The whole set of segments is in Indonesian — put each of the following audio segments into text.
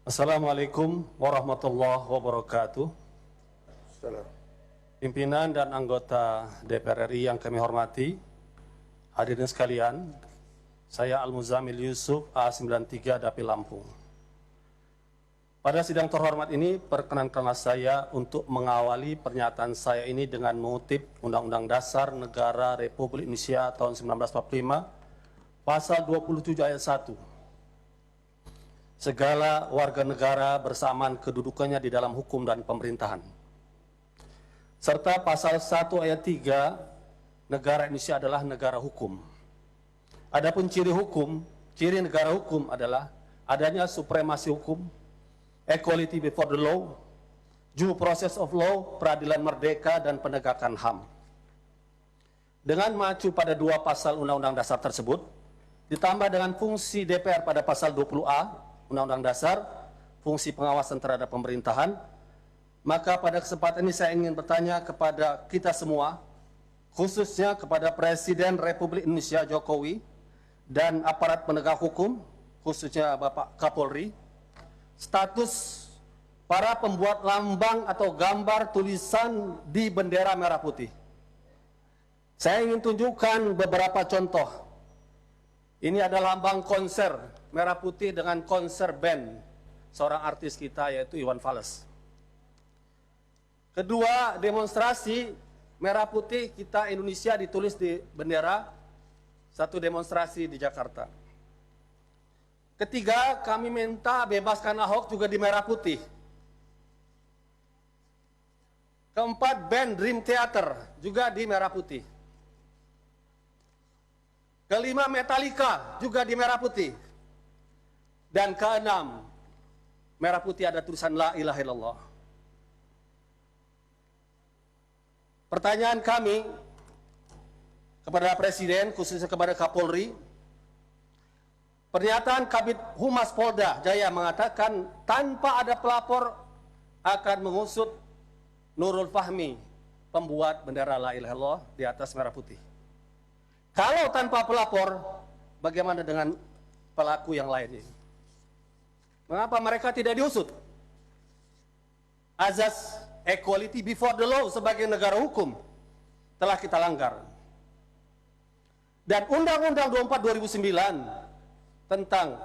Assalamualaikum warahmatullahi wabarakatuh. Salam. Pimpinan dan anggota DPR RI yang kami hormati, hadirin sekalian, saya Al-Muzamil Yusuf A93 Dapil Lampung. Pada sidang terhormat ini, perkenankanlah saya untuk mengawali pernyataan saya ini dengan mengutip Undang-Undang Dasar Negara Republik Indonesia tahun 1945, Pasal 27 ayat 1. Segala warga negara bersamaan kedudukannya di dalam hukum dan pemerintahan. Serta pasal 1 ayat 3, negara Indonesia adalah negara hukum. Adapun ciri negara hukum adalah adanya supremasi hukum, equality before the law, due process of law, peradilan merdeka, dan penegakan HAM. Dengan mengacu pada dua pasal Undang-Undang Dasar tersebut, ditambah dengan fungsi DPR pada pasal 20A, Undang-Undang Dasar, fungsi pengawasan terhadap pemerintahan, maka pada kesempatan ini saya ingin bertanya kepada kita semua, khususnya kepada Presiden Republik Indonesia Jokowi dan aparat penegak hukum, khususnya Bapak Kapolri, status para pembuat lambang atau gambar tulisan di bendera merah putih. Saya ingin tunjukkan beberapa contoh. Ini adalah lambang konser merah putih dengan konser band seorang artis kita yaitu Iwan Fals. Kedua, demonstrasi merah putih kita Indonesia ditulis di bendera, satu demonstrasi di Jakarta. Ketiga, kami minta bebaskan Ahok juga di merah putih. Keempat, band Dream Theater juga di merah putih. Kelima, Metallica juga di merah putih. Dan keenam, merah putih ada tulisan La ilaha illallah. Pertanyaan kami kepada Presiden, khususnya kepada Kapolri, pernyataan Kabid Humas Polda Jaya mengatakan tanpa ada pelapor akan mengusut Nurul Fahmi, pembuat bendera La ilaha illallah di atas merah putih. Kalau tanpa pelapor, bagaimana dengan pelaku yang lainnya? Mengapa mereka tidak diusut? Azas equality before the law sebagai negara hukum telah kita langgar. Dan Undang-Undang 24 2009 tentang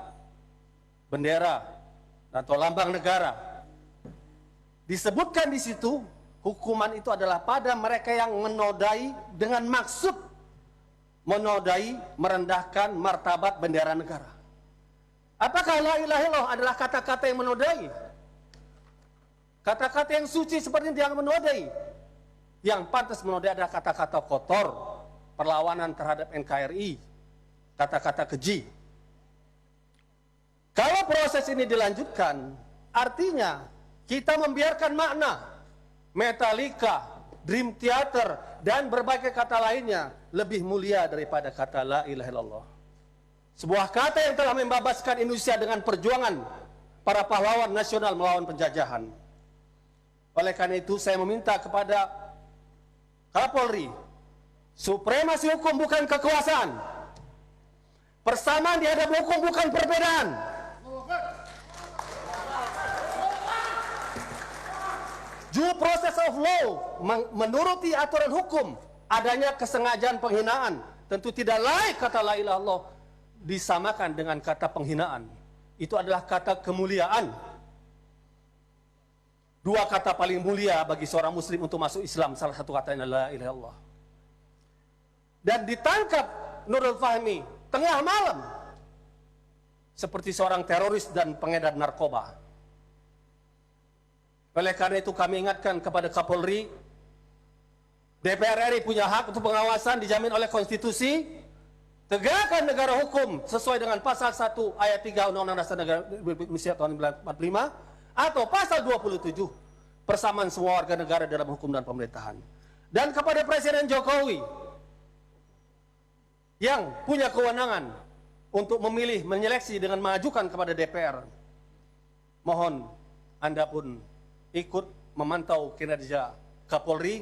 bendera atau lambang negara disebutkan di situ, hukuman itu adalah pada mereka yang menodai dengan maksud menodai, merendahkan martabat bendera negara. Apakah la ilaha illallah adalah kata-kata yang menodai? Kata-kata yang suci seperti itu yang menodai. Yang pantas menodai adalah kata-kata kotor, perlawanan terhadap NKRI, kata-kata keji. Kalau proses ini dilanjutkan, artinya kita membiarkan makna Metallica, Dream Theater, dan berbagai kata lainnya lebih mulia daripada kata La ilaha illallah. Sebuah kata yang telah membebaskan Indonesia dengan perjuangan para pahlawan nasional melawan penjajahan. Oleh karena itu saya meminta kepada Kapolri, supremasi hukum bukan kekuasaan, persamaan di hadapan hukum bukan perbedaan. Due process of law, menuruti aturan hukum, adanya kesengajaan penghinaan, tentu tidak layak kata la ilaha illallah disamakan dengan kata penghinaan. Itu adalah kata kemuliaan. Dua kata paling mulia bagi seorang muslim untuk masuk Islam, salah satu katanya la ilaha illallah. Dan ditangkap Nurul Fahmi tengah malam seperti seorang teroris dan pengedar narkoba. Oleh karena itu kami ingatkan kepada Kapolri, DPR RI punya hak untuk pengawasan dijamin oleh konstitusi. Tegakkan negara hukum sesuai dengan pasal 1 ayat 3 Undang-Undang Dasar Negara Republik Indonesia tahun 1945 atau pasal 27 persamaan semua warga negara dalam hukum dan pemerintahan. Dan kepada Presiden Jokowi yang punya kewenangan untuk memilih, menyeleksi dengan mengajukan kepada DPR, mohon Anda pun ikut memantau kinerja Kapolri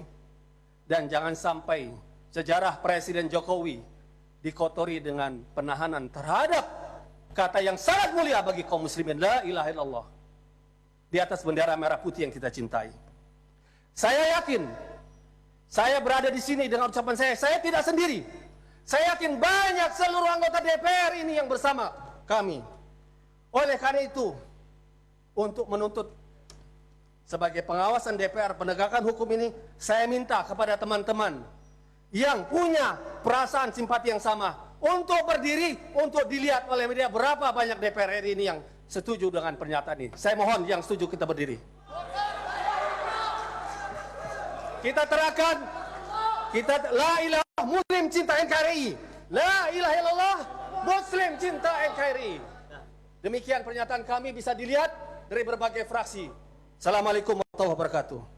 dan jangan sampai sejarah Presiden Jokowi dikotori dengan penahanan terhadap kata yang sangat mulia bagi kaum muslimin, la ilaha illallah. di atas bendera merah putih yang kita cintai. Saya yakin, saya berada di sini dengan ucapan saya tidak sendiri. Saya yakin banyak seluruh anggota DPR ini yang bersama kami. Oleh karena itu, untuk menuntut sebagai pengawasan DPR penegakan hukum ini, saya minta kepada teman-teman yang punya perasaan simpati yang sama untuk berdiri, untuk dilihat oleh media berapa banyak DPR RI ini yang setuju dengan pernyataan ini. Saya mohon yang setuju kita berdiri. Kita terangkan, kita la ilaha muslim cinta NKRI, la ilaha illallah muslim cinta NKRI. Demikian pernyataan kami bisa dilihat dari berbagai fraksi. Assalamualaikum warahmatullahi wabarakatuh.